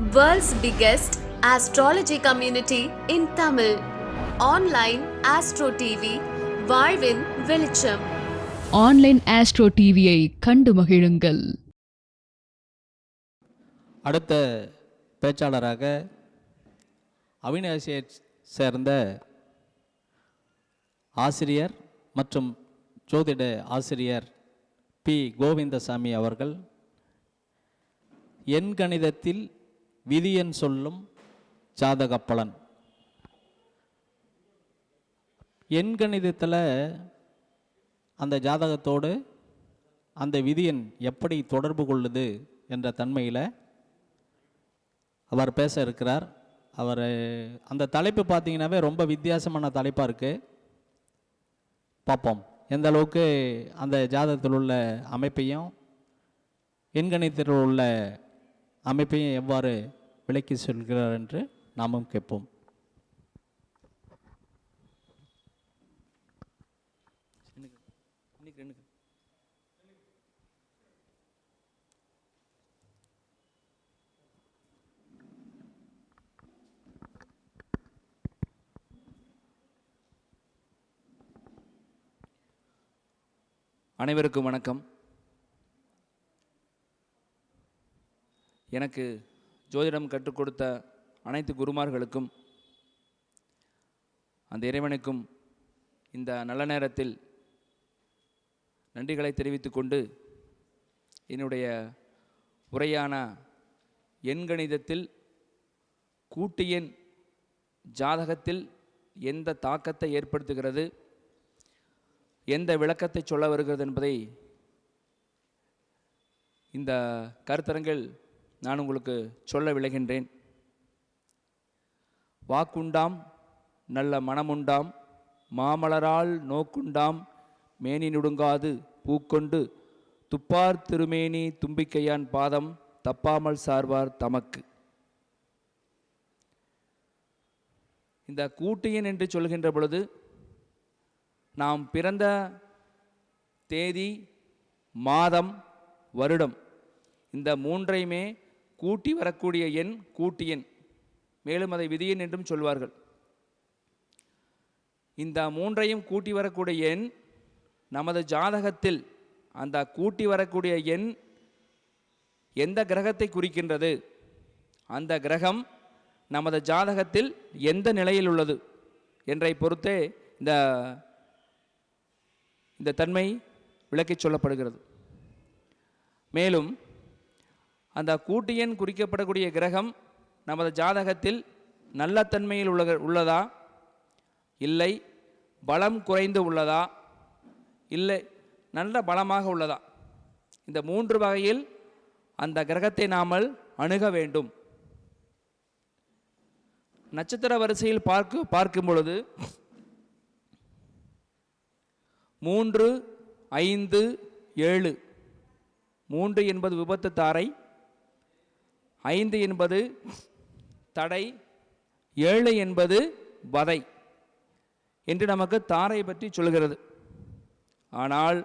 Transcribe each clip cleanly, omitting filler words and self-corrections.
World's biggest astrology community in Tamil. Online Astro TV, வாழ்வின் வெளிச்சம். Online astro டிவியை கண்டு மகிழுங்கள். அடுத்த பேச்சாளராக அவிநாசியை சேர்ந்த ஆசிரியர் மற்றும் ஜோதிட ஆசிரியர் பி கோவிந்தசாமி அவர்கள் எண்கணிதத்தில் விதியன் சொல்லும் ஜாதக பலன். எண்கணிதத்தில் அந்த ஜாதகத்தோடு அந்த விதியன் எப்படி தொடர்பு கொள்ளுது என்ற தன்மையில் அவர் பேச இருக்கிறார். அவர் அந்த தலைப்பு பார்த்தீங்கன்னாவே ரொம்ப வித்தியாசமான தலைப்பாக இருக்குது. பார்ப்போம் எந்த அளவுக்கு அந்த ஜாதகத்தில் உள்ள அமைப்பையும் எண்கணிதத்தில் உள்ள அமைப்பையும் எவ்வாறு விளக்கி சொல்கிறார் என்று நாமும் கேட்போம். அனைவருக்கும் வணக்கம். எனக்கு ஜோதிடம் கற்றுக் கொடுத்த அனைத்து குருமார்களுக்கும் அந்த இறைவனுக்கும் இந்த நல்ல நேரத்தில் நன்றிகளை தெரிவித்துக் கொண்டு என்னுடைய உரையான எண்கணிதத்தில் கூட்டு எண் ஜாதகத்தில் எந்த தாக்கத்தை ஏற்படுத்துகிறது, எந்த விளக்கத்தை சொல்ல வருகிறது என்பதை இந்த கருத்தரங்கில் நான் உங்களுக்கு சொல்ல விளைகின்றேன். வாக்குண்டாம் நல்ல மனமுண்டாம் மாமலரால் நோக்குண்டாம் மேனி நுடுங்காது பூக்கொண்டு துப்பார் திருமேனி தும்பிக்கையான் பாதம் தப்பாமல் சார்வார் தமக்கு. இந்த கூட்டு எண் என்று சொல்கின்ற பொழுது நாம் பிறந்த தேதி, மாதம், வருடம் இந்த மூன்றையுமே கூட்டி வரக்கூடிய எண் கூட்டு எண், மேலும் அதை விதியெண் என்றும் சொல்வார்கள். இந்த மூன்றையும் கூட்டி வரக்கூடிய எண் நமது ஜாதகத்தில் அந்த கூட்டி வரக்கூடிய எண் எந்த கிரகத்தை குறிக்கின்றது, அந்த கிரகம் நமது ஜாதகத்தில் எந்த நிலையில் உள்ளது என்றை பொறுத்தே இந்த தன்மை விளக்கிச் சொல்லப்படுகிறது. மேலும் அந்த கூட்டு எண் குறிக்கப்படக்கூடிய கிரகம் நமது ஜாதகத்தில் நல்ல தன்மையில் உள்ளதா, இல்லை பலம் குறைந்து உள்ளதா, இல்லை நல்ல பலமாக உள்ளதா, இந்த மூன்று வகையில் அந்த கிரகத்தை நாமல் அணுக வேண்டும். நட்சத்திர வரிசையில் பார்க்கும் பொழுது 3, 5, 7, 3 என்பது விபத்து தாரை, 5 என்பது தடை, 7 என்பது வதை என்று நமக்கு தாரை பற்றி சொல்கிறது. ஆனால்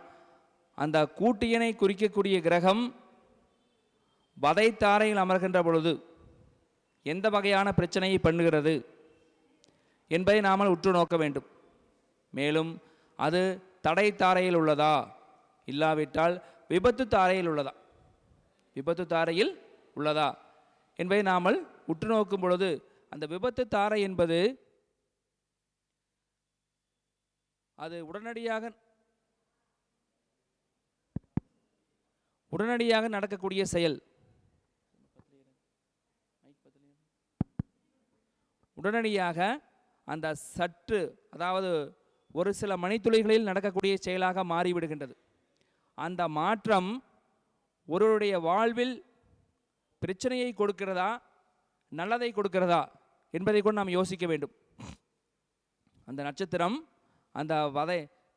அந்த கூட்டு எண்ணை குறிக்கக்கூடிய கிரகம் வதை தாரையில் அமர்கின்ற பொழுது எந்த வகையான பிரச்சனையை பண்ணுகிறது என்பதை நாம் உற்று நோக்க வேண்டும். மேலும் அது தடை தாரையில் உள்ளதா, இல்லாவிட்டால் விபத்து தாரையில் உள்ளதா, விபத்து தாரையில் உள்ளதா என்பதை நாம் உற்று நோக்கும் பொழுது அந்த விபத்து தாரை என்பது அது உடனடியாக நடக்கக்கூடிய செயல். உடனடியாக அந்த சற்று, அதாவது ஒரு சில மணித்துளிகளில் நடக்கக்கூடிய செயலாக மாறிவிடுகின்றது. அந்த மாற்றம் ஒருவருடைய வாழ்வில் பிரச்சனையை கொடுக்கிறதா, நல்லதை கொடுக்கிறதா என்பதை கூட நாம் யோசிக்க வேண்டும். அந்த நட்சத்திரம், அந்த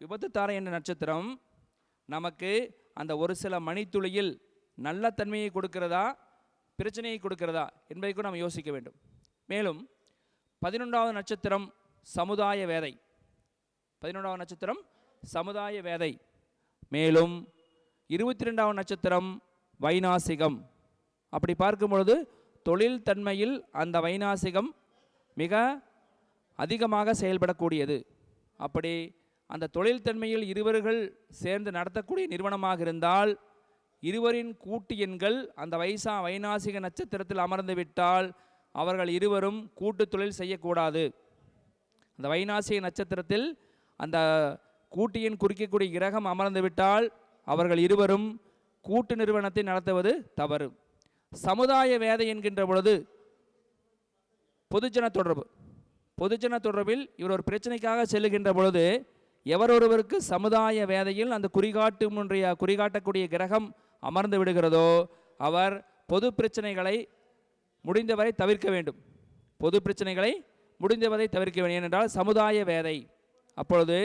விபத்து தாரை என்ற நட்சத்திரம் நமக்கு அந்த ஒரு சில மணித்துளியில் நல்ல தன்மையை கொடுக்கிறதா, பிரச்சனையை கொடுக்கிறதா என்பதை கூட நாம் யோசிக்க வேண்டும். மேலும் 11வது நட்சத்திரம் சமுதாய வேதை, 11வது நட்சத்திரம் சமுதாய வேதை. மேலும் 22வது நட்சத்திரம் வைநாசிகம். அப்படி பார்க்கும் பொழுது தொழில் தன்மையில் அந்த வைநாசிகம் மிக அதிகமாக செயல்படக்கூடியது. அப்படி அந்த தொழில் தன்மையில் இருவர்கள் சேர்ந்து நடத்தக்கூடிய நிறுவனமாக இருந்தால் இருவரின் கூட்டு எண்கள் அந்த வைநாசிக நட்சத்திரத்தில் அமர்ந்து விட்டால் அவர்கள் இருவரும் கூட்டு தொழில் செய்யக்கூடாது. அந்த வைநாசிக நட்சத்திரத்தில் அந்த கூட்டு எண் குறிக்கக்கூடிய கிரகம் அமர்ந்து விட்டால் அவர்கள் இருவரும் கூட்டு நிறுவனத்தை நடத்துவது தவறு. சமுதாய வேதை என்கின்ற பொழுது பொதுஜன தொடர்பில் இவர் ஒரு பிரச்சனைக்காக செல்லுகின்ற பொழுது எவரொருவருக்கு சமுதாய வேதையில் அந்த குறிகாட்டக்கூடிய கிரகம் அமர்ந்து விடுகிறதோ அவர் பொது பிரச்சனைகளை முடிந்தவரை தவிர்க்க வேண்டும். ஏனென்றால் சமுதாய வேதை. அப்பொழுது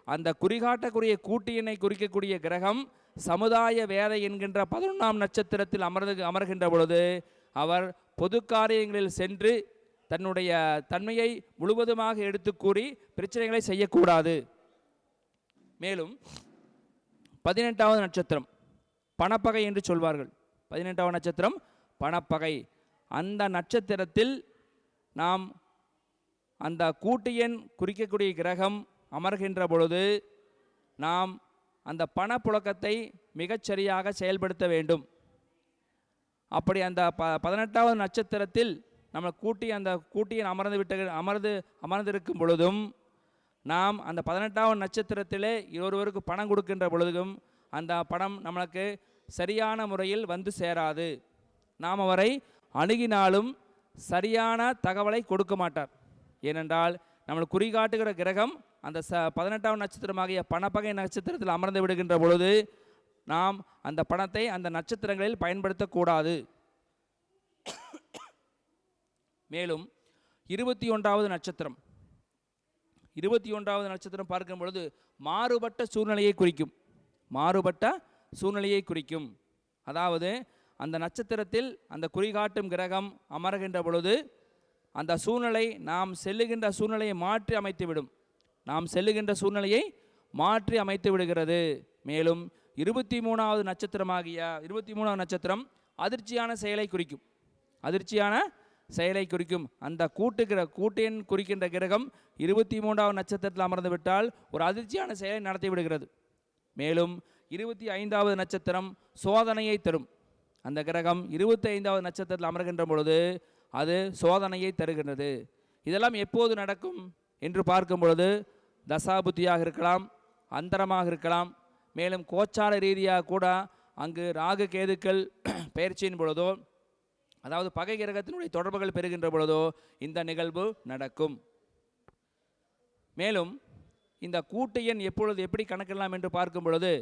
அந்த குறிகாட்டக்கூடிய கூட்டு எண்ணை குறிக்கக்கூடிய கிரகம் சமுதாய வேதை என்கின்ற 11ஆம் நட்சத்திரத்தில் அமர்கின்ற பொழுது அவர் பொது காரியங்களில் சென்று தன்னுடைய தன்மையை முழுவதுமாக எடுத்து கூறி பிரச்சனைகளை செய்யக்கூடாது. மேலும் 18வது நட்சத்திரம் பணப்பகை என்று சொல்வார்கள். 18வது நட்சத்திரம் பணப்பகை. அந்த நட்சத்திரத்தில் நாம் அந்த கூட்டு எண் குறிக்கக்கூடிய கிரகம் அமர்கின்ற பொழுது நாம் அந்த பணப்புழக்கத்தை மிகச்சரியாக செயல்படுத்த வேண்டும். அப்படி அந்த 18வது நட்சத்திரத்தில் நம்ம அந்த கூட்டியன் அமர்ந்திருக்கும் பொழுதும் நாம் அந்த 18வது நட்சத்திரத்திலே ஒருவருக்கு பணம் கொடுக்கின்ற பொழுதும் அந்த பணம் நம்மளுக்கு சரியான முறையில் வந்து சேராது. நாம் அவரை அணுகினாலும் சரியான தகவலை கொடுக்க மாட்டார். ஏனென்றால் நம்மளுக்கு குறிகாட்டுகிற கிரகம் அந்த 18வது நட்சத்திரமாகிய பணப்பகை நட்சத்திரத்தில் அமர்ந்து விடுகின்ற பொழுது நாம் அந்த பணத்தை அந்த நட்சத்திரங்களில் பயன்படுத்தக்கூடாது. மேலும் 21வது நட்சத்திரம் பார்க்கும் பொழுது மாறுபட்ட சூழ்நிலையை குறிக்கும். அதாவது அந்த நட்சத்திரத்தில் அந்த குறிகாட்டும் கிரகம் அமர்கின்ற பொழுது அந்த சூழ்நிலை நாம் செல்லுகின்ற சூழ்நிலையை மாற்றி அமைத்து விடுகிறது. மேலும் 23வது நட்சத்திரம் அதிர்ச்சியான செயலை குறிக்கும். அந்த கூட்டின் குறிக்கின்ற கிரகம் 23வது நட்சத்திரத்தில் அமர்ந்து விட்டால் ஒரு அதிர்ச்சியான செயலை நடத்தி விடுகிறது. மேலும் 25வது நட்சத்திரம் சோதனையை தரும். அந்த கிரகம் 25வது நட்சத்திரத்தில் அமர்கின்ற பொழுது அது சோதனையை தருகின்றது. இதெல்லாம் எப்போது நடக்கும் என்று பார்க்கும் பொழுது தசாபுத்தியாக இருக்கலாம், அந்தரமாக இருக்கலாம், மேலும் கோச்சார ரீதியாக கூட அங்கு ராகு கேதுக்கள் பயிற்சியின் பொழுதோ அதாவது பகை கிரகத்தினுடைய தொடர்புகள் பெறுகின்ற பொழுதோ இந்த நிகழ்வு நடக்கும். மேலும் இந்த கூட்டு எண் எப்படி கணக்கிடலாம் என்று பார்க்கும் பொழுது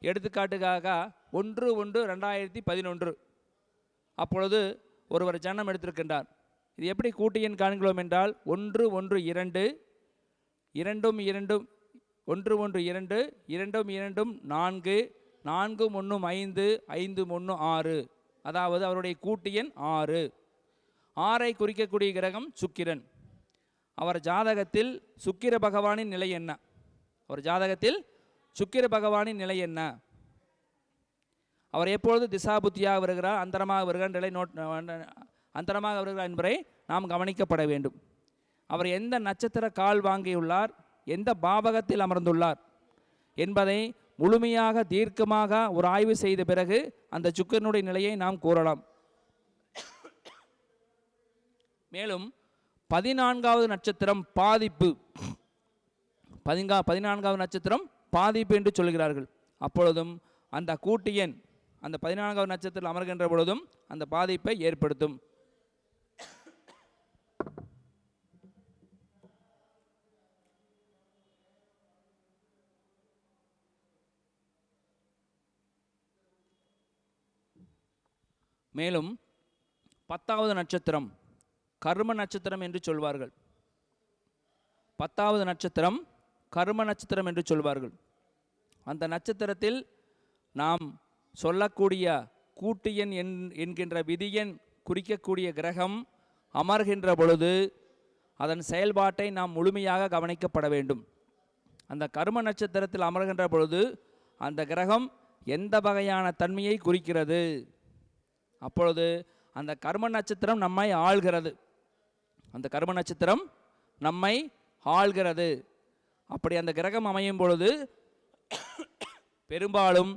எடுத்துக்காட்டுக்காக 1/1/2011 அப்பொழுது ஒருவர் ஜன்மம் எடுத்திருக்கின்றார். இது எப்படி கூட்டு எண் காண்கிறோம் என்றால் 1 1 2 2 2 1 1 2 2 2 4 4 1 5 5 1 6 அதாவது அவருடைய கூட்டு எண் 6. 6ஐ குறிக்கக்கூடிய கிரகம் சுக்கிரன். அவர் ஜாதகத்தில் சுக்கிர பகவானின் நிலை என்ன? அவர் எப்பொழுது திசாபுத்தியாக வருகிறார், அந்தரமாக வருகிறார் என்பதை நாம் கவனிக்கப்பட வேண்டும். அவர் எந்த நட்சத்திர கால் வாங்கியுள்ளார், எந்த பாவகத்தில் அமர்ந்துள்ளார் என்பதை முழுமையாக தீர்க்கமாக ஒரு ஆய்வு செய்த பிறகு அந்த சுக்கிரனுடைய நிலையை நாம் கூறலாம். மேலும் 14வது நட்சத்திரம் பாதிப்பு. 14வது நட்சத்திரம் பாதிப்பு என்று சொல்கிறார்கள். அப்பொழுதும் அந்த கூட்டு எண் அந்த 14வது நட்சத்திரத்தில் அமர்கின்ற பொழுதும் அந்த பாதிப்பை ஏற்படுத்தும். மேலும் 10வது நட்சத்திரம் கர்ம நட்சத்திரம் என்று சொல்வார்கள். 10வது நட்சத்திரம் கர்ம நட்சத்திரம் என்று சொல்வார்கள். அந்த நட்சத்திரத்தில் நாம் சொல்லக்கூடிய கூட்டு எண் என்கின்ற விதியன் குறிக்கக்கூடிய கிரகம் அமர்கின்ற பொழுது அதன் செயல்பாட்டை நாம் முழுமையாக கவனிக்கப்பட வேண்டும். அந்த கர்ம நட்சத்திரத்தில் அமர்கின்ற பொழுது அந்த கிரகம் எந்த வகையான தன்மையை குறிக்கிறது, அப்பொழுது அந்த கர்ம நட்சத்திரம் நம்மை ஆள்கிறது. அந்த கர்ம நட்சத்திரம் நம்மை ஆள்கிறது. அப்படி அந்த கிரகம் அமையும் பொழுது பெரும்பாலும்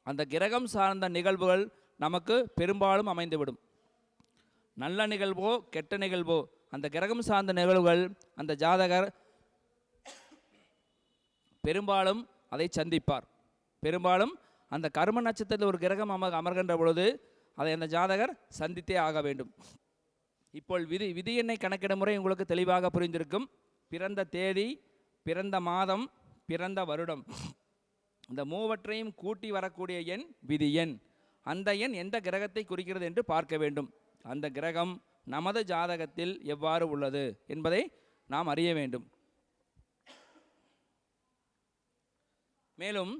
அந்த கிரகம் சார்ந்த நிகழ்வுகள் நமக்கு பெரும்பாலும் அமைந்துவிடும். நல்ல நிகழ்வோ கெட்ட நிகழ்வோ அந்த கிரகம் சார்ந்த நிகழ்வுகள் அந்த ஜாதகர் பெரும்பாலும் அதை சந்திப்பார். பெரும்பாலும் அந்த கர்ம நட்சத்திரத்தில் ஒரு கிரகம் அமர்கின்ற பொழுது அதை அந்த ஜாதகர் சந்தித்தே ஆக வேண்டும். இப்போ விதி எண்ணை கணக்கிட முறை உங்களுக்கு தெளிவாக புரிந்திருக்கும். பிறந்த தேதி, பிறந்த மாதம், பிறந்த வருடம், இந்த மூவற்றையும் கூட்டி வரக்கூடிய எண் விதி எண். அந்த எண் எந்த கிரகத்தை குறிக்கிறது என்று பார்க்க வேண்டும். அந்த கிரகம் நமது ஜாதகத்தில் எவ்வாறு உள்ளது என்பதை நாம் அறிய வேண்டும். மேலும்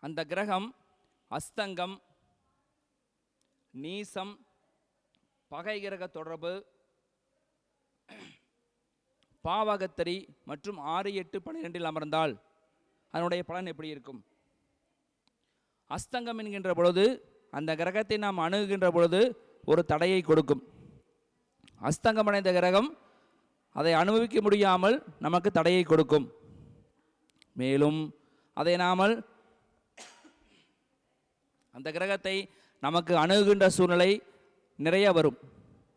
அந்த கிரகம் அஸ்தங்கம், நீசம், பகை கிரக தொடர்பு, பாவகத்தரி மற்றும் 6, 8, 12 அமர்ந்தால் அதனுடைய பலன் எப்படி இருக்கும்? அஸ்தங்கம் என்கின்ற பொழுது அந்த கிரகத்தை நாம் அணுகுகின்ற பொழுது ஒரு தடையை கொடுக்கும். அஸ்தங்கம் அடைந்த கிரகம் அதை அனுபவிக்க முடியாமல் நமக்கு தடையை கொடுக்கும். மேலும் அதை நாமல் அந்த கிரகத்தை நமக்கு அணுகுகின்ற சூழ்நிலை நிறைய வரும்.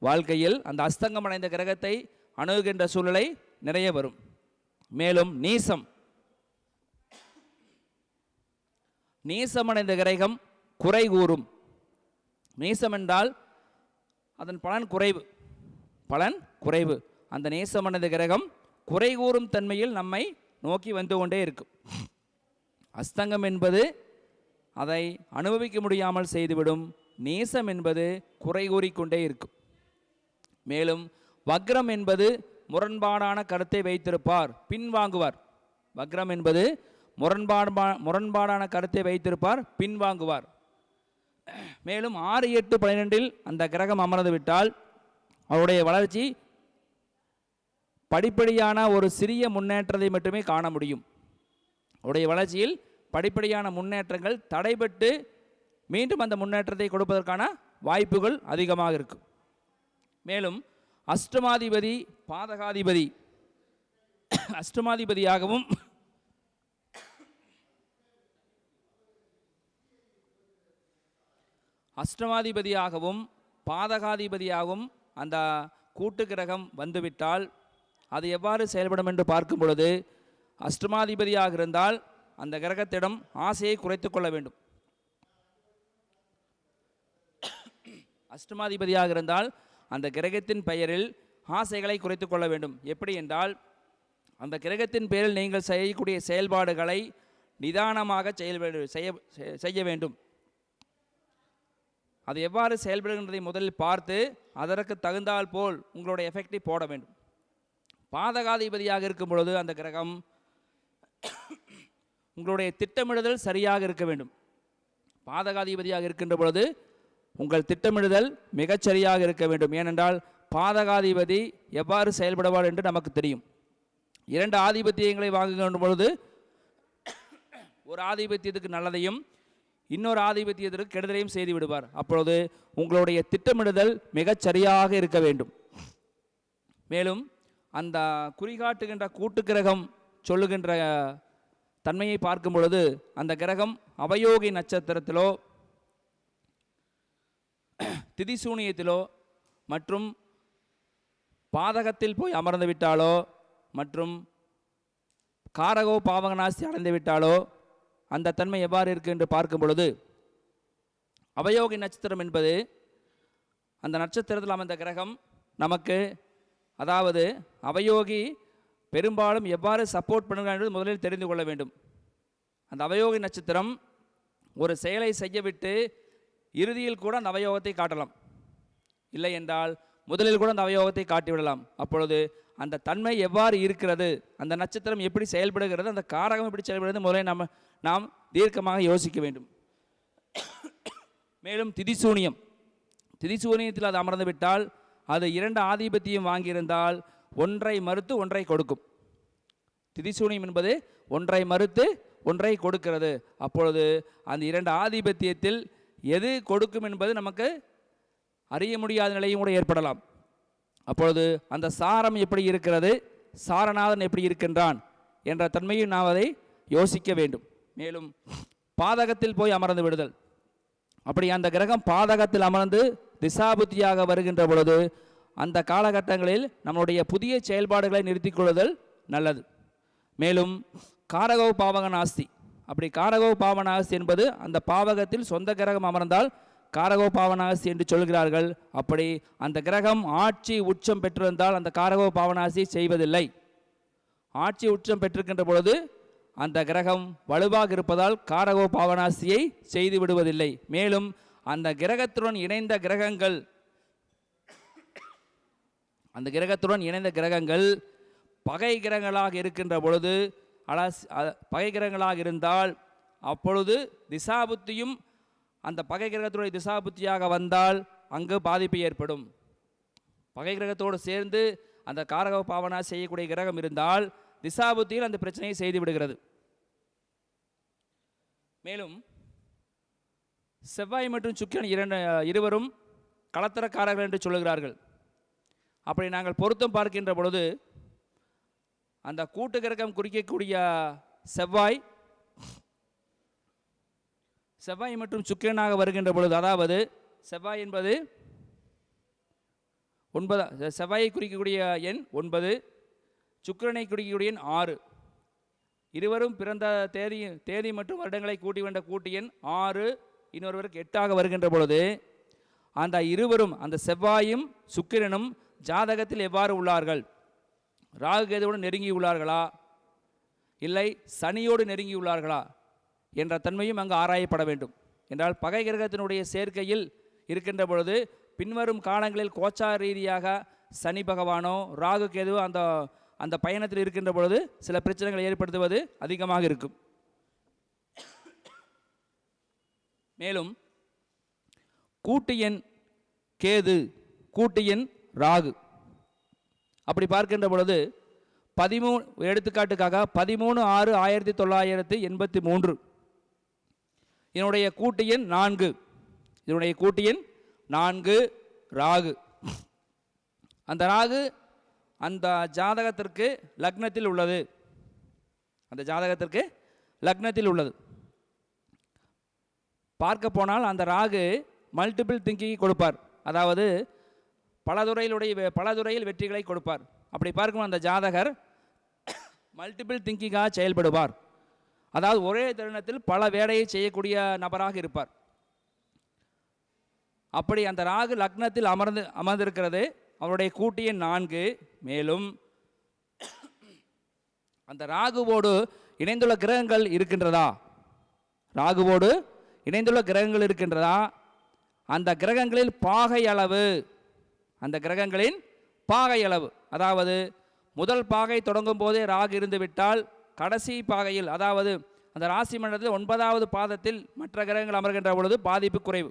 வாழ்க்கையில் அந்த அஸ்தங்கம் அடைந்த கிரகத்தை அணுகுகின்ற சூழ்நிலை நிறைய வரும். மேலும் நீசமடைந்த கிரகம் குறை கூறும். நீசம் என்றால் அதன் பலன் குறைவு. அந்த நேசமடைந்த கிரகம் குறை கூறும் தன்மையில் நம்மை நோக்கி வந்து கொண்டே இருக்கும். அஸ்தங்கம் என்பது அதை அனுபவிக்க முடியாமல் செய்துவிடும். நேசம் என்பது குறை கூறிக்கொண்டே இருக்கும். மேலும் வக்ரம் என்பது முரண்பாடான கருத்தை வைத்திருப்பார், பின்வாங்குவார். வக்ரம் என்பது முரண்பாடான கருத்தை வைத்திருப்பார், பின்வாங்குவார். மேலும் 6, 8, 12 அந்த கிரகம் அமர்ந்து விட்டால் அவருடைய வளர்ச்சி படிப்படியான ஒரு சிறிய முன்னேற்றத்தை மட்டுமே காண முடியும். அவருடைய வளர்ச்சியில் படிப்படியான முன்னேற்றங்கள் தடைபட்டு மீண்டும் அந்த முன்னேற்றத்தை கொடுப்பதற்கான வாய்ப்புகள் அதிகமாக இருக்கும். மேலும் அஷ்டமாதிபதி அஷ்டமாதிபதியாகவும் பாதகாதிபதியாகவும் அந்த கூட்டு கிரகம் வந்துவிட்டால் அது எவ்வாறு செயல்படும் என்று பார்க்கும் பொழுது, அஷ்டமாதிபதியாக இருந்தால் அந்த கிரகத்திடம் ஆசையை குறைத்து கொள்ள வேண்டும். அஷ்டமாதிபதியாக இருந்தால் அந்த கிரகத்தின் பெயரில் ஆசைகளை குறைத்து கொள்ள வேண்டும். எப்படி என்றால், அந்த கிரகத்தின் பெயரில் நீங்கள் செய்யக்கூடிய செயல்பாடுகளை நிதானமாக செய்ய வேண்டும். அது எவ்வாறு செயல்படுகின்றதை முதலில் பார்த்து அதற்கு தகுந்தால் போல் உங்களுடைய எஃபெக்டை போட வேண்டும். பாதகாதிபதியாக இருக்கும் பொழுது அந்த கிரகம் உங்களுடைய திட்டமிடுதல் சரியாக இருக்க வேண்டும். பாதகாதிபதியாக இருக்கின்ற பொழுது உங்கள் திட்டமிடுதல் மிகச்சரியாக இருக்க வேண்டும். ஏனென்றால் பாதகாதிபதி எவ்வாறு செயல்படுவார் என்று நமக்கு தெரியும். 2 ஆதிபத்தியங்களை வாங்குகின்ற பொழுது ஒரு ஆதிபத்தியத்துக்கு நல்லதையும் இன்னொரு ஆதிபத்தியத்திற்கு கெடுதலையும் செய்து விடுவார். அப்பொழுது உங்களுடைய திட்டமிடுதல் மிகச்சரியாக இருக்க வேண்டும். மேலும் அந்த குறிகாட்டுகின்ற கூட்டு கிரகம் சொல்லுகின்ற தன்மையை பார்க்கும் பொழுது அந்த கிரகம் அவயோகி நட்சத்திரத்திலோ திதிசூனியத்திலோ மற்றும் பாதகத்தில் போய் அமர்ந்து விட்டாலோ மற்றும் காரகோ பாவகநாசி அடைந்து விட்டாலோ அந்த தன்மை எவ்வாறு இருக்கு என்று பார்க்கும் பொழுது, அவயோகி நட்சத்திரம் என்பது அந்த நட்சத்திரத்தில் அமைந்த கிரகம் நமக்கு, அதாவது அவயோகி பெரும்பாலும் எவ்வாறு சப்போர்ட் பண்ணுகிறார் என்று முதலில் தெரிந்து கொள்ள வேண்டும். அந்த அவயோகி நட்சத்திரம் ஒரு செயலை செய்யவிட்டு இறுதியில் கூட அந்த அவயோகத்தை காட்டலாம். இல்லை என்றால் முதலில் கூட அந்த அவயோகத்தை காட்டிவிடலாம். அப்பொழுது அந்த தன்மை எவ்வாறு இருக்கிறது, அந்த நட்சத்திரம் எப்படி செயல்படுகிறது, அந்த காரகம் எப்படி செயல்படுகிறது முதலில் நாம் தீர்க்கமாக யோசிக்க வேண்டும். மேலும் திதிசூனியத்தில் அது அமர்ந்து விட்டால் அது 2 ஆதிபத்தியம் வாங்கியிருந்தால் ஒன்றை மறுத்து ஒன்றை கொடுக்கும். திதிசூனியம் என்பது ஒன்றை மறுத்து ஒன்றை கொடுக்கிறது. அப்பொழுது அந்த 2 ஆதிபத்தியத்தில் எது கொடுக்கும் என்பது நமக்கு அறிய முடியாத நிலையும் கூட ஏற்படலாம். அப்பொழுது அந்த சாரம் எப்படி இருக்கிறது, சாரநாதன் எப்படி இருக்கின்றான் என்ற தன்மையும் நாம் அதை யோசிக்க வேண்டும். மேலும் பாதகத்தில் போய் அமர்ந்து விடுதல், அப்படி அந்த கிரகம் பாதகத்தில் அமர்ந்து திசாபுத்தியாக வருகின்ற பொழுது அந்த காலகட்டங்களில் நம்முடைய புதிய செயல்பாடுகளை நிறுத்திக் கொள்ளுதல் நல்லது. மேலும் காரகோ பாவக நாஸ்தி, அப்படி காரகோ பாவநாஸ்தி என்பது அந்த பாவகத்தில் சொந்த கிரகம் அமர்ந்தால் காரகோ பாவநாசி என்று சொல்கிறார்கள். அப்படி அந்த கிரகம் ஆட்சி உச்சம் பெற்றிருந்தால் அந்த காரகோ பாவநாசி செய்வதில்லை. ஆட்சி உச்சம் பெற்றிருக்கின்ற பொழுது அந்த கிரகம் வலுவாக இருப்பதால் காரகோ பாவநாசியை செய்து விடுவதில்லை. மேலும் அந்த கிரகத்துடன் இணைந்த கிரகங்கள் பகை கிரகங்களாக இருக்கின்ற பொழுது பகை கிரகங்களாக இருந்தால் அப்பொழுது திசாபுத்தியும் அந்த பகை கிரகத்துடைய திசாபுத்தியாக வந்தால் அங்கு பாதிப்பு ஏற்படும். பகை கிரகத்தோடு சேர்ந்து அந்த காரக பாவனா செய்யக்கூடிய கிரகம் இருந்தால் திசாபுத்தியில் அந்த பிரச்சனையை செய்து விடுகிறது. மேலும் செவ்வாய் மற்றும் சுக்கிரன் இருவரும் கலத்தரக்காரர்கள் என்று சொல்லுகிறார்கள். அப்படி நாங்கள் பொருத்தம் பார்க்கின்ற பொழுது அந்த கூட்டு கிரகம் குறிக்கக்கூடிய செவ்வாய் மற்றும் சுக்கிரனாக வருகின்ற பொழுது, அதாவது செவ்வாய் என்பது 9, செவ்வாயை குறிக்கக்கூடிய எண் 9, சுக்கிரனை குறிக்கக்கூடிய எண் 6, இருவரும் பிறந்த தேதி மற்றும் வருடங்களை கூட்டி வந்த கூட்டு எண் 6, இன்னொருவருக்கு 8ஆக வருகின்ற பொழுது அந்த இருவரும் அந்த செவ்வாயும் சுக்கிரனும் ஜாதகத்தில் எவ்வாறு உள்ளார்கள், ராகு கேதுவோடு நெருங்கி உள்ளார்களா இல்லை சனியோடு நெருங்கி உள்ளார்களா என்ற தன்மையும் அங்கு ஆராயப்பட வேண்டும். என்றால் பகை கிரகத்தினுடைய சேர்க்கையில் இருக்கின்ற பொழுது பின்வரும் காலங்களில் கோச்சார ரீதியாக சனி பகவானோ ராகு கேதுவோ அந்த பயணத்தில் இருக்கின்ற பொழுது சில பிரச்சனைகளை ஏற்படுத்துவது அதிகமாக இருக்கும். மேலும் கூட்டு எண் கேது, கூட்டு எண் ராகு, அப்படி பார்க்கின்ற பொழுது 13, எடுத்துக்காட்டுக்காக 13/6/1983 இதனுடைய கூட்டு எண் 4, இதனுடைய கூட்டு எண் 4 ராகு. அந்த ராகு அந்த ஜாதகத்திற்கு லக்னத்தில் உள்ளது, அந்த ஜாதகத்திற்கு லக்னத்தில் உள்ளது. பார்க்க போனால் அந்த ராகு மல்டிபிள் திங்கிங் கொடுப்பார், அதாவது பல துறையில் வெற்றிகளை கொடுப்பார். அப்படி பார்க்கும் அந்த ஜாதகர் மல்டிபிள் திங்கிங்காக செயல்படுவார், அதாவது ஒரே தருணத்தில் பல வேலையை செய்யக்கூடிய நபராக இருப்பார். அப்படி அந்த ராகு லக்னத்தில் அமர்ந்திருக்கிறது, அவருடைய கூட்டு எண் 4. மேலும் அந்த ராகுவோடு இணைந்துள்ள கிரகங்கள் இருக்கின்றதா, ராகுவோடு இணைந்துள்ள கிரகங்கள் இருக்கின்றதா, அந்த கிரகங்களில் பாகை அளவு, அந்த கிரகங்களின் பாகை அளவு, அதாவது முதல் பாகை தொடங்கும் போதே ராகு இருந்து விட்டால் கடைசி பாகையில், அதாவது அந்த ராசி மண்டலத்தில் 9வது பாதத்தில் மற்ற கிரகங்கள் அமர்கின்ற பொழுது பாதிப்பு குறைவு.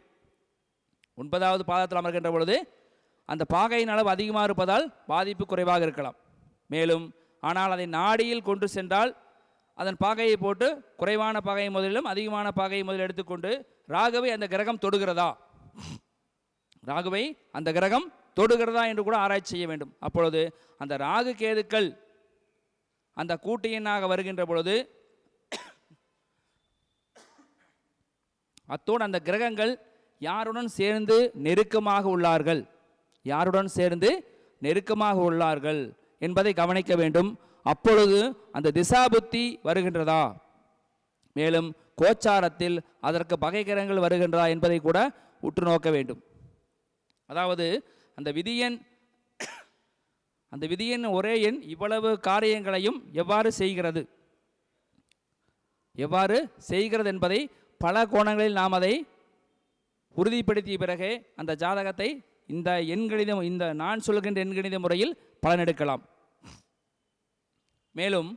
9வது பாதத்தில் அமர்கின்ற பொழுது அந்த பாகையின் அளவு அதிகமாக இருப்பதால் பாதிப்பு குறைவாக இருக்கலாம். மேலும் ஆனால் அதை நாடியில் கொண்டு சென்றால் அதன் பாகையை போட்டு குறைவான பாகை முதலிலும் அதிகமான பாகையை முதலில் எடுத்துக்கொண்டு ராகுவை அந்த கிரகம் தொடுகிறதா, ராகுவை அந்த கிரகம் தொடுகிறதா என்று கூட ஆராய்ச்சி செய்ய வேண்டும். அப்பொழுது அந்த ராகு கேதுக்கள் அந்த கூட்டு எண்ணாக வருகின்ற பொழுது அத்தோடு அந்த கிரகங்கள் யாருடன் சேர்ந்து நெருக்கமாக உள்ளார்கள், யாருடன் சேர்ந்து நெருக்கமாக உள்ளார்கள் என்பதை கவனிக்க வேண்டும். அப்பொழுது அந்த திசாபுத்தி வருகின்றதா, மேலும் கோச்சாரத்தில் அதற்கு பகை கிரகங்கள் வருகின்றதா என்பதை கூட உற்று நோக்க வேண்டும். அதாவது அந்த விதியின் ஒரே எண் இவ்வளவு காரியங்களையும் எவ்வாறு செய்கிறது என்பதை பல கோணங்களில் நாம் அதை உறுதிப்படுத்திய பிறகே அந்த ஜாதகத்தை இந்த எண்கணிதம், இந்த நான் சொல்கின்ற எண்கணித முறையில் பலனெடுக்கலாம். மேலும்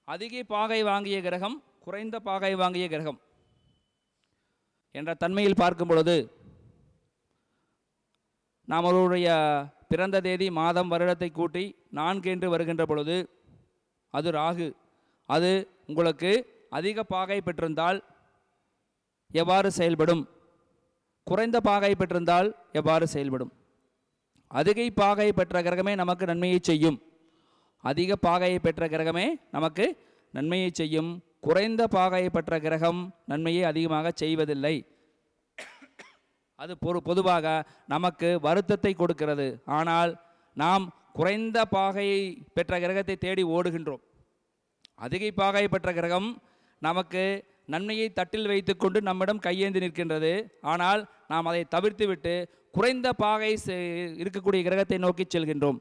அதிக பாகை வாங்கிய கிரகம், குறைந்த பாகை வாங்கிய கிரகம் என்ற தன்மையில் பார்க்கும் பொழுது நாம் அவருடைய பிறந்த தேதி, மாதம், வருடத்தை கூட்டி 4 என்று வருகின்ற பொழுது அது ராகு, அது உங்களுக்கு அதிக பாகை பெற்றிருந்தால் எவ்வாறு செயல்படும், குறைந்த பாகை பெற்றிருந்தால் எவ்வாறு செயல்படும்? அதிக பாகை பெற்ற கிரகமே நமக்கு நன்மையை செய்யும். அதிக பாகையை பெற்ற கிரகமே நமக்கு நன்மையை செய்யும். குறைந்த பாகையை பெற்ற கிரகம் நன்மையை அதிகமாக செய்வதில்லை. அது பொதுவாக நமக்கு வருத்தத்தை கொடுக்கிறது. ஆனால் நாம் குறைந்த பாகையை பெற்ற கிரகத்தை தேடி ஓடுகின்றோம். அதிக பாகையை பெற்ற கிரகம் நமக்கு நன்மையை தட்டில் வைத்துக்கொண்டு நம்மிடம் கையேந்தி நிற்கின்றது. ஆனால் நாம் அதை தவிர்த்துவிட்டு குறைந்த பாகை இருக்கக்கூடிய கிரகத்தை நோக்கி செல்கின்றோம்.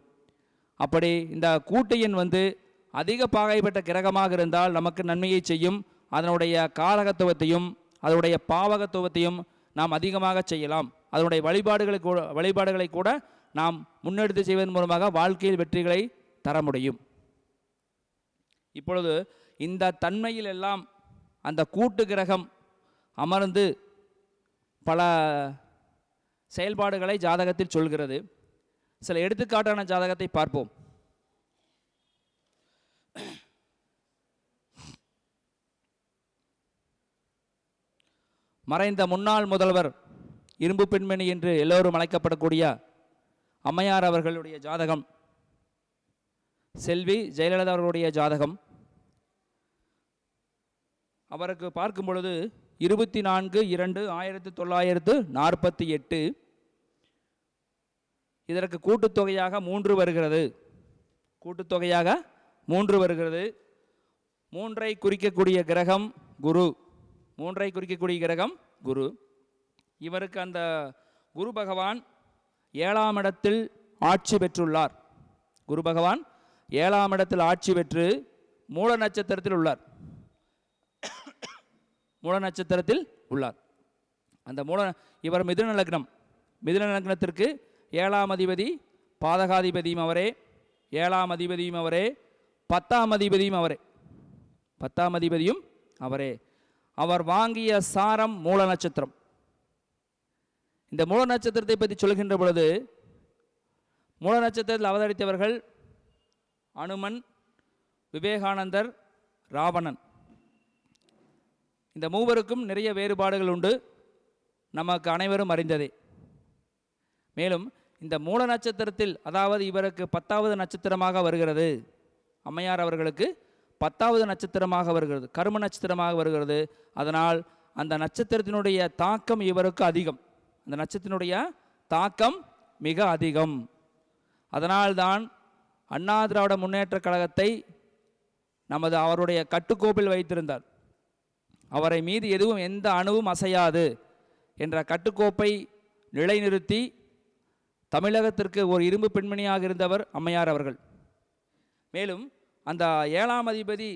அப்படி இந்த கூட்டு எண் அதிக பாகை பெற்ற கிரகமாக இருந்தால் நமக்கு நன்மையை செய்யும். அதனுடைய காரகத்துவத்தையும் அதனுடைய பாவகத்துவத்தையும் நாம் அதிகமாக செய்யலாம். அதனுடைய வழிபாடுகளை கூட நாம் முன்னெடுத்து செய்வதன் மூலமாக வாழ்க்கையில் வெற்றிகளை தர முடியும். இப்பொழுது இந்த தன்மையில் எல்லாம் அந்த கூட்டு கிரகம் அமர்ந்து பல செயல்பாடுகளை ஜாதகத்தில் சொல்கிறது. சில எடுத்துக்காட்டான ஜாதகத்தை பார்ப்போம். மறைந்த முன்னாள் முதல்வர் இரும்பு பெண்மணி என்று எல்லோரும் அழைக்கப்படக்கூடிய அம்மையார் அவர்களுடைய ஜாதகம், செல்வி ஜெயலலிதா அவர்களுடைய ஜாதகம். அவருக்கு பார்க்கும் பொழுது 24/2/1948 இதற்கு கூட்டுத்தொகையாக 3 வருகிறது. கூட்டுத்தொகையாக 3 வருகிறது. 3ஐ குறிக்கக்கூடிய கிரகம் குரு. 3ஐ குறிக்கக்கூடிய கிரகம் குரு. இவருக்கு அந்த குரு பகவான் 7ஆம் இடத்தில் ஆட்சி பெற்றுள்ளார். குரு பகவான் 7ஆம் இடத்தில் ஆட்சி பெற்று மூல நட்சத்திரத்தில் உள்ளார். மூல நட்சத்திரத்தில் உள்ளார். அந்த இவர் மிதுன லக்னம். மிதுன லக்னத்திற்கு 7ஆம் அதிபதி பாதகாதிபதியும் அவரே, 7ஆம் அதிபதியும் அவரே, 10ஆம் அதிபதியும் அவரே. 10ஆம் அதிபதியும் அவரே. அவர் வாங்கிய சாரம் மூல நட்சத்திரம். இந்த மூல நட்சத்திரத்தை பற்றி சொல்கின்ற பொழுது மூல நட்சத்திரத்தில் அவதரித்தவர்கள் அனுமன், விவேகானந்தர், ராவணன். இந்த மூவருக்கும் நிறைய வேறுபாடுகள் உண்டு, நமக்கு அனைவரும் அறிந்ததே. மேலும் இந்த மூல நட்சத்திரத்தில், அதாவது இவருக்கு 10வது நட்சத்திரமாக வருகிறது, அம்மையார் அவர்களுக்கு 10வது நட்சத்திரமாக வருகிறது, கர்ம நட்சத்திரமாக வருகிறது. அதனால் அந்த நட்சத்திரத்தினுடைய தாக்கம் இவருக்கு அதிகம். அந்த நட்சத்திரத்தினுடைய தாக்கம் மிக அதிகம். அதனால்தான் அண்ணா திராவிட முன்னேற்ற கழகத்தை அவருடைய கட்டுக்கோப்பில் வைத்திருந்தார். அவரை மீது எதுவும் எந்த அணுவும் அசையாது என்ற கட்டுக்கோப்பை நிலைநிறுத்தி தமிழகத்திற்கு ஒரு இரும்பு பெண்மணியாக இருந்தவர் அம்மையார் அவர்கள். மேலும் அந்த 7ஆம் அதிபதி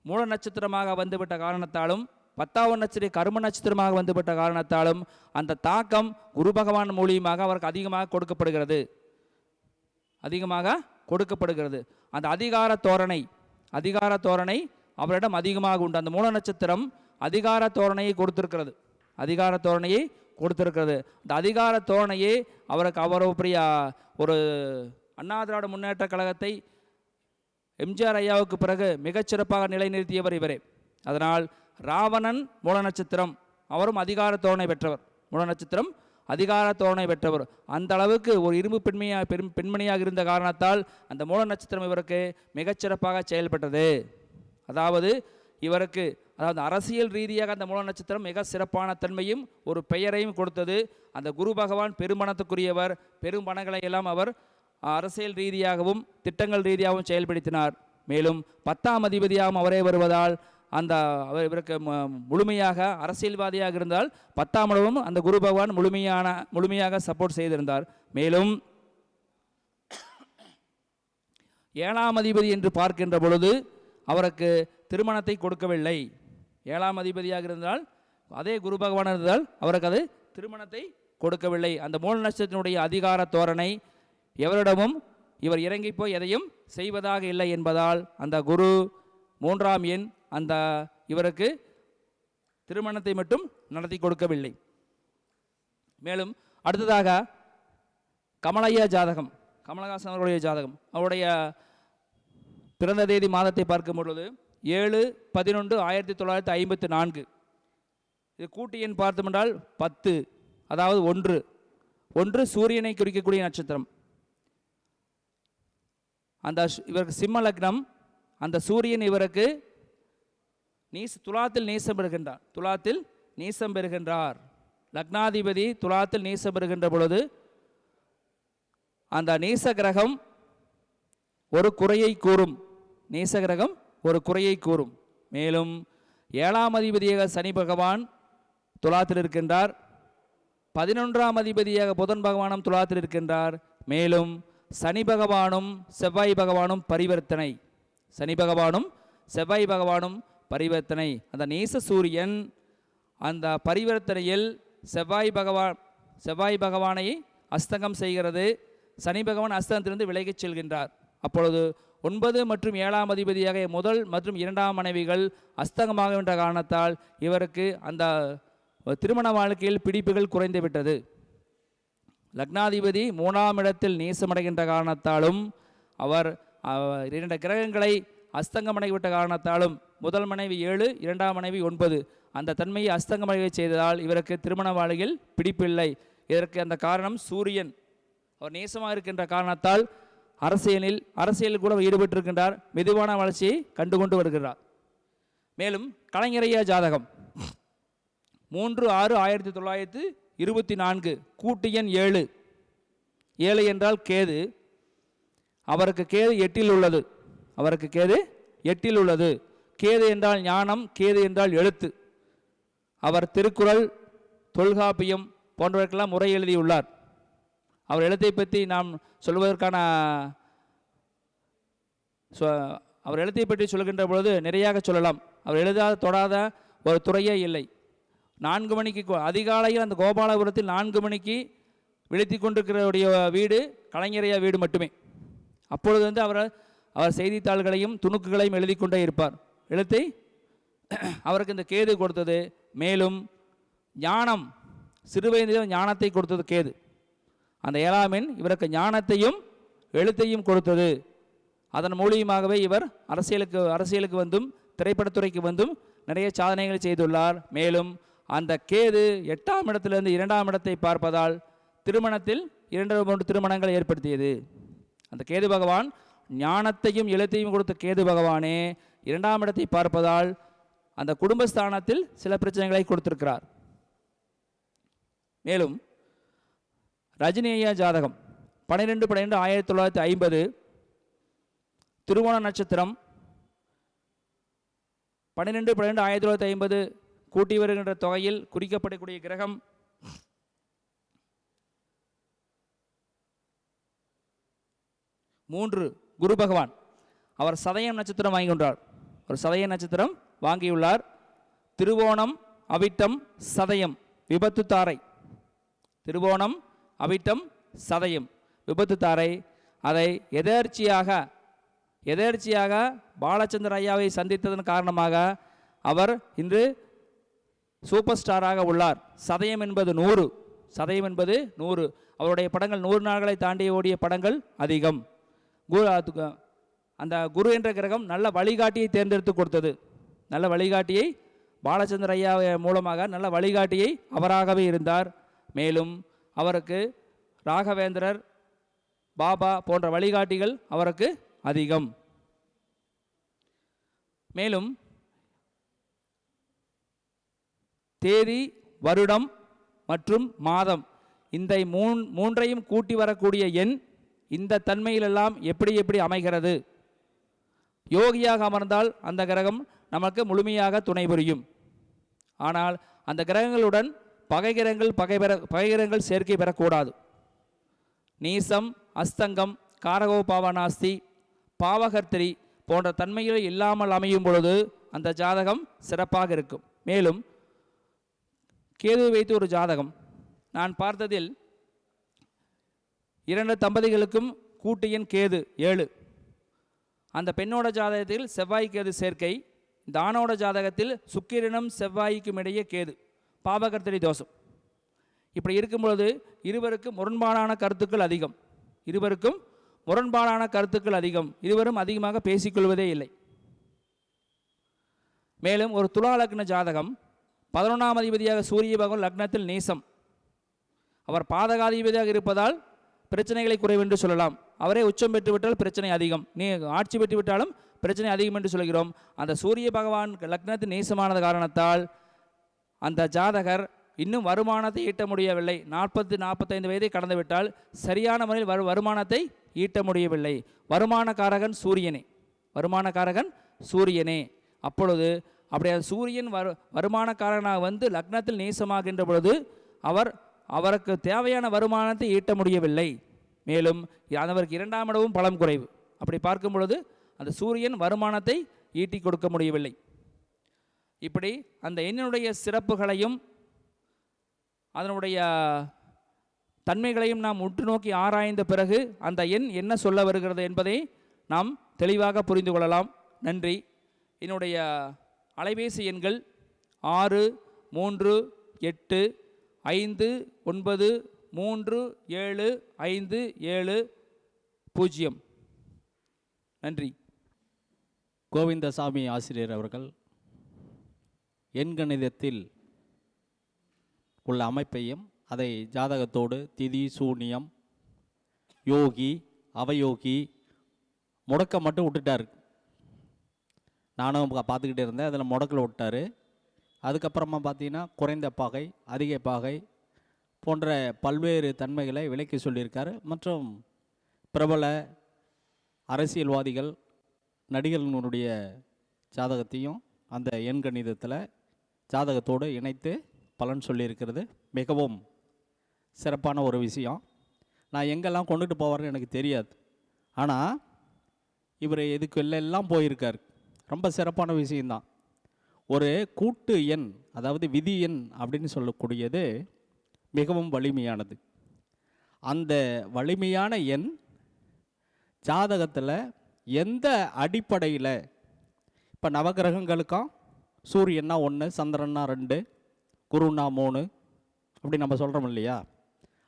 மூல நட்சத்திரமாக வந்துவிட்ட காரணத்தாலும் 10வது நட்சத்திரம் கர்ம நட்சத்திரமாக வந்துவிட்ட காரணத்தாலும் அந்த தாக்கம் குரு பகவான் மூலியமாக அவருக்கு அதிகமாக கொடுக்கப்படுகிறது. அந்த அதிகார தோரணை அவரிடம் அதிகமாக உண்டு. அந்த மூல நட்சத்திரம் அதிகார தோரணையை கொடுத்திருக்கிறது. அந்த அதிகார தோரணையே அவருக்கு ஒரு அண்ணா திராவிட முன்னேற்ற கழகத்தை எம்ஜிஆர் ஐயாவுக்கு பிறகு மிகச்சிறப்பாக நிலைநிறுத்தியவர் இவரே. அதனால் ராவணன் மூல நட்சத்திரம், அவரும் அதிகார தோரணை பெற்றவர். மூல நட்சத்திரம் அதிகார தோரணை பெற்றவர். அந்த அளவுக்கு ஒரு இரும்பு பெண்மணியாக இருந்த காரணத்தால் அந்த மூல நட்சத்திரம் இவருக்கு மிகச்சிறப்பாக செயல்பட்டது. அதாவது அரசியல் ரீதியாக அந்த மூல நட்சத்திரம் மிக சிறப்பான தன்மையும் ஒரு பெயரையும் கொடுத்தது. அந்த குரு பகவான் பெருமனத்துக்குரியவர். பெரும் பணங்களை எல்லாம் அவர் அரசியல் ரீதியாகவும் திட்டங்கள் ரீதியாகவும் செயல்படுத்தினார். மேலும் 10ஆம் அதிபதியாகவும் அவரே வருவதால் இவருக்கு முழுமையாக அரசியல்வாதியாக இருந்தால் 10ஆம் இடமும் அந்த குரு பகவான் முழுமையாக சப்போர்ட் செய்திருந்தார். மேலும் 7ஆம் அதிபதி என்று பார்க்கின்ற பொழுது அவருக்கு திருமணத்தை கொடுக்கவில்லை. 7ஆம் அதிபதியாக இருந்தால் அதே குரு பகவான் இருந்தால் அவருக்கு அது திருமணத்தை கொடுக்கவில்லை. அந்த மூல நட்சத்திரத்தினுடைய அதிகார தோரணை எவரிடமும் இவர் இறங்கி போய் எதையும் செய்வதாக இல்லை என்பதால் அந்த குரு 3ஆம் எண் இவருக்கு திருமணத்தை மட்டும் நடத்தி கொடுக்கவில்லை. மேலும் அடுத்ததாக கமலையா ஜாதகம், கமலஹாசன் அவர்களுடைய ஜாதகம். அவருடைய பிறந்த தேதி மாதத்தை பார்க்கும் பொழுது 7/11/1954. இது கூட்டு எண் பார்த்தோம் என்றால் 10. அதாவது ஒன்று சூரியனை குறிக்கக்கூடிய நட்சத்திரம். இவருக்கு சிம்ம லக்னம். அந்த சூரியன் இவருக்கு துலாத்தில் நீசம் பெறுகின்றார். லக்னாதிபதி துலாத்தில் நீசம் பெறுகின்ற பொழுது அந்த நீச கிரகம் ஒரு குறையை கூறும். மேலும் 7ஆம் அதிபதியாக சனி பகவான் துலாத்தில் இருக்கின்றார். 11ஆம் அதிபதியாக புதன் பகவானும் துலாத்தில் இருக்கின்றார். மேலும் சனி பகவானும் செவ்வாய் பகவானும் பரிவர்த்தனை. அந்த நீச சூரியன் அந்த பரிவர்த்தனையில் செவ்வாய் பகவானை அஸ்தங்கம் செய்கிறது. சனி பகவான் அஸ்தங்கத்திலிருந்து விலகிச் செல்கின்றார். அப்பொழுது 9 மற்றும் 7ஆம் அதிபதியாக முதல் மற்றும் 2ஆம் மனைவிகள் அஸ்தங்கமாக என்ற காரணத்தால் இவருக்கு அந்த திருமண வாழ்க்கையில் பிடிப்புகள் குறைந்து விட்டது. லக்னாதிபதி 3ஆம் இடத்தில் நீசமடைகின்ற காரணத்தாலும் அவர் 2 கிரகங்களை அஸ்தங்கமடைவிட்ட காரணத்தாலும் முதல் மனைவி 7, 2ஆம் மனைவி 9 அந்த தன்மையை அஸ்தங்கமடைய செய்ததால் இவருக்கு திருமண வாழ்க்கையில் பிடிப்பில்லை. இதற்கு அந்த காரணம் சூரியன் அவர் நேசமாக இருக்கின்ற காரணத்தால் அரசியலில் கூட ஈடுபட்டிருக்கின்றார். மெதுவான வளர்ச்சியை கண்டுகொண்டு வருகிறார். மேலும் கலைஞரையா ஜாதகம் 3/6/1924 கூட்டு எண் 7 என்றால் கேது. அவருக்கு கேது 8இல் உள்ளது. கேது என்றால் ஞானம், கேது என்றால் எழுத்து. அவர் திருக்குறள், தொல்காப்பியம் போன்றவற்கெல்லாம் முறை எழுதியுள்ளார். அவர் எழுத்தை பற்றி நாம் சொல்வதற்கான அவர் எழுத்தை பற்றி சொல்கின்ற பொழுது நிறையாக சொல்லலாம். அவர் எழுதாத தொடாத ஒரு துறையே இல்லை. 4 மணிக்கு அதிகாலையில் அந்த கோபாலபுரத்தில் 4 மணிக்கு விழித்து கொண்டிருக்கிறவருடைய வீடு கலைஞரையா வீடு மட்டுமே. அப்பொழுது அவர் செய்தித்தாள்களையும் துணுக்குகளையும் எழுதி கொண்டே இருப்பார். எழுத்தை அவருக்கு இந்த கேது கொடுத்தது. மேலும் ஞானம், சிறுவயதில் ஞானத்தை கொடுத்தது கேது. அந்த 7ஆம் எண் இவருக்கு ஞானத்தையும் எழுத்தையும் கொடுத்தது. அதன் மூலியமாகவே இவர் அரசியலுக்கு வந்தும் திரைப்படத்துறைக்கு வந்தும் நிறைய சாதனைகள் செய்துள்ளார். மேலும் அந்த கேது 8ஆம் இடத்திலிருந்து 2ஆம் இடத்தை பார்ப்பதால் திருமணத்தில் 2-3 திருமணங்கள் ஏற்படுத்தியது. அந்த கேது பகவான் ஞானத்தையும் எழுத்தையும் கொடுத்த கேது பகவானே 2ஆம் இடத்தை பார்ப்பதால் அந்த குடும்பஸ்தானத்தில் சில பிரச்சனைகளை கொடுத்திருக்கிறார். மேலும் ரஜினி ஐயா ஜாதகம் 12/12/1950 திருவோண நட்சத்திரம் 12/12/1950 கூட்டி வருகின்ற தொகையில் குறிக்கப்படக்கூடிய கிரகம் குரு பகவான். அவர் சதயம் நட்சத்திரம் வாங்கியுள்ளார். திருவோணம், அவிட்டம், சதயம் விபத்து தாரை. திருவோணம், அவிட்டம், சதயம் விபத்து தாரை. அதை எதேர்ச்சியாக பாலச்சந்திர ஐயாவை சந்தித்ததன் காரணமாக அவர் இன்று சூப்பர் ஸ்டாராக உள்ளார். சதயம் என்பது 100. அவருடைய படங்கள் 100 நாட்களை தாண்டி ஓடிய படங்கள் அதிகம். அந்த குரு என்ற கிரகம் நல்ல வழிகாட்டியை தேர்ந்தெடுத்து கொடுத்தது. நல்ல வழிகாட்டியை பாலச்சந்திர ஐயா மூலமாக நல்ல வழிகாட்டியை அவராகவே இருந்தார். மேலும் அவருக்கு ராகவேந்திரர், பாபா போன்ற வழிகாட்டிகள் அவருக்கு அதிகம். மேலும் தேதி, வருடம் மற்றும் மாதம் இந்த மூன்றையும் கூட்டி வரக்கூடிய எண் இந்த தன்மையிலெல்லாம் எப்படி அமைகிறது. யோகியாக அமர்ந்தால் அந்த கிரகம் நமக்கு முழுமையாக துணை புரியும். ஆனால் அந்த கிரகங்களுடன் பகை கிரகங்கள் சேர்க்கை பெறக்கூடாது. நீசம், அஸ்தங்கம், காரகோ பாவநாஸ்தி, பாவகர்த்திரி போன்ற தன்மைகள் இல்லாமல் அமையும் பொழுது அந்த ஜாதகம் சிறப்பாக இருக்கும். மேலும் கேது வைத்து ஒரு ஜாதகம் நான் பார்த்ததில் 2 தம்பதிகளுக்கும் கூட்டு எண் கேது 7. அந்த பெண்ணோட ஜாதகத்தில் செவ்வாய் கேது சேர்க்கை. இந்த ஆணோட ஜாதகத்தில் சுக்கிரனும் செவ்வாய்க்கும் இடையே கேது, பாபகர்த்திரி தோஷம். இப்படி இருக்கும் பொழுது இருவருக்கும் முரண்பாடான கருத்துக்கள் அதிகம். இருவரும் அதிகமாக பேசிக்கொள்வதே இல்லை. மேலும் ஒரு துலா லக்ன ஜாதகம் 11ஆம் அதிபதியாக சூரிய பகவான் லக்னத்தில் நீசம். அவர் பாதகாதிபதியாக இருப்பதால் பிரச்சனைகளை குறைவென்று சொல்லலாம். அவரே உச்சம் பெற்றுவிட்டால் பிரச்சனை அதிகம். நீ ஆட்சி பெற்றுவிட்டாலும் பிரச்சனை அதிகம் என்று சொல்கிறோம். அந்த சூரிய பகவான் லக்னத்தில் நேசமானது காரணத்தால் அந்த ஜாதகர் இன்னும் வருமானத்தை ஈட்ட முடியவில்லை. 40-45 வயதை கடந்துவிட்டால் சரியான முறையில் வருமானத்தை ஈட்ட முடியவில்லை. வருமானக்காரகன் சூரியனே, வருமானக்காரகன் சூரியனே. அப்பொழுது அப்படியே சூரியன் வருமானக்காரனாக வந்து லக்னத்தில் நேசமாகின்ற பொழுது அவருக்கு தேவையான வருமானத்தை ஈட்ட முடியவில்லை. மேலும் அவருக்கு 2ஆம் இடமும் பலம் குறைவு. அப்படி பார்க்கும் பொழுது அந்த சூரியன் வருமானத்தை ஈட்டி கொடுக்க முடியவில்லை. இப்படி அந்த எண்ணினுடைய சிறப்புகளையும் அதனுடைய தன்மைகளையும் நாம் உற்று நோக்கி ஆராய்ந்த பிறகு அந்த எண் என்ன சொல்ல வருகிறது என்பதை நாம் தெளிவாக புரிந்து கொள்ளலாம். நன்றி. என்னுடைய அலைபேசி எண்கள் 638537570. நன்றி. கோவிந்தசாமி ஆசிரியர் அவர்கள் எண்கணிதத்தில் உள்ள அமைப்பையும் அதை ஜாதகத்தோடு திதி, சூனியம், யோகி, அவயோகி, முடக்க மட்டும் விட்டுட்டார். நானும் பார்த்துக்கிட்டே இருந்தேன். அதில் முடக்கில் விட்டார். அதுக்கப்புறமா பார்த்தீங்கன்னா குறைந்த பாகை, அதிக பாகை போன்ற பல்வேறு தன்மைகளை விளக்கி சொல்லியிருக்காரு. மற்றும் பிரபல அரசியல்வாதிகள், நடிகர்களுடைய ஜாதகத்தையும் அந்த எண்கணிதத்தில் ஜாதகத்தோடு இணைத்து பலன் சொல்லியிருக்கிறது மிகவும் சிறப்பான ஒரு விஷயம். நான் எங்கெல்லாம் கொண்டுட்டு போவார்னு எனக்கு தெரியாது. ஆனால் இவர் இதுக்கு எல்லாம் போயிருக்கார். ரொம்ப சிறப்பான விஷயந்தான். ஒரு கூட்டு எண், அதாவது விதி எண் அப்படின்னு சொல்லக்கூடியது மிகவும் வலிமையானது. அந்த வலிமையான எண் ஜாதகத்தில் எந்த அடிப்படையில், இப்போ நவகிரகங்களுக்கும் சூரியன்னா 1, சந்திரன்னா 2, குருன்னா 3 அப்படி நம்ம சொல்கிறோம் இல்லையா?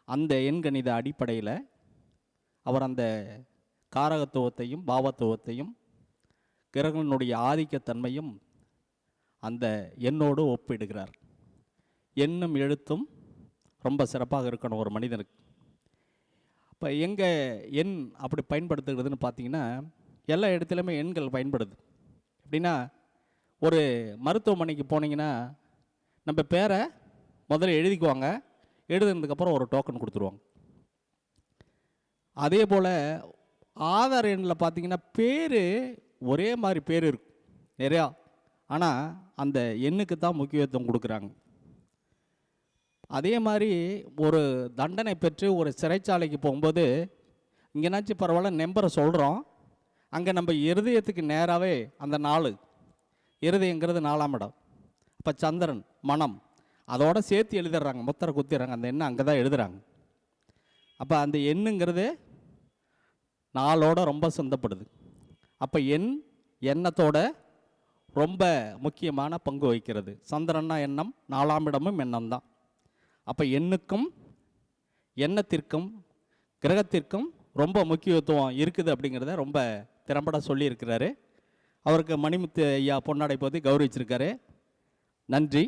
அந்த எண்கணித அடிப்படையில் அவர் அந்த காரகத்துவத்தையும் பாவத்துவத்தையும் கிரகங்களுடைய ஆதிக்கத்தன்மையும் அந்த எண்ணோடு ஒப்பிடுகிறார். எண்ணும் எழுத்தும் ரொம்ப சிறப்பாக இருக்கணும் ஒரு மனிதனுக்கு. இப்போ எங்கே எண் அப்படி பயன்படுத்துகிறதுன்னு பார்த்தீங்கன்னா, எல்லா இடத்துலையுமே எண்கள் பயன்படுது. எப்படின்னா, ஒரு மருத்துவமனைக்கு போனீங்கன்னா நம்ம பேரை முதல்ல எழுதிக்குவாங்க. எழுதுனதுக்கப்புறம் ஒரு டோக்கன் கொடுத்துருவாங்க. அதே போல் ஆதார் எண்ணில் பார்த்தீங்கன்னா பேர் ஒரே மாதிரி பேர் இருக்கும் நிறையா, ஆனால் அந்த எண்ணுக்கு தான் முக்கியத்துவம் கொடுக்குறாங்க. அதே மாதிரி ஒரு தண்டனை பெற்று ஒரு சிறைச்சாலைக்கு போகும்போது இங்கேனாச்சும் பரவாயில்ல நம்பரை சொல்கிறோம், அங்கே நம்ம இருதயத்துக்கு நேராகவே அந்த 4, இருதயங்கிறது 4ஆம் இடம். அப்போ சந்திரன், மனம் அதோடு சேர்த்து எழுதிடுறாங்க, முத்திரை குத்திடுறாங்க. அந்த எண்ணை அங்கே தான் எழுதுகிறாங்க. அப்போ அந்த எண்ணுங்கிறது 4ஓட ரொம்ப சொந்தப்படுது. அப்போ எண்ணத்தோட ரொம்ப முக்கியமான பங்கு வகிக்கிறது. சந்திரன்னா எண்ணம், 4ஆம் இடமும் எண்ணம் தான். அப்போ எண்ணுக்கும் எண்ணத்திற்கும் கிரகத்திற்கும் ரொம்ப முக்கியத்துவம் இருக்குது அப்படிங்கிறத ரொம்ப திறம்பட சொல்லியிருக்கிறாரு. அவருக்கு மணிமுத்து ஐயா பொன்னாடை போது கௌரவிச்சிருக்காரு. நன்றி.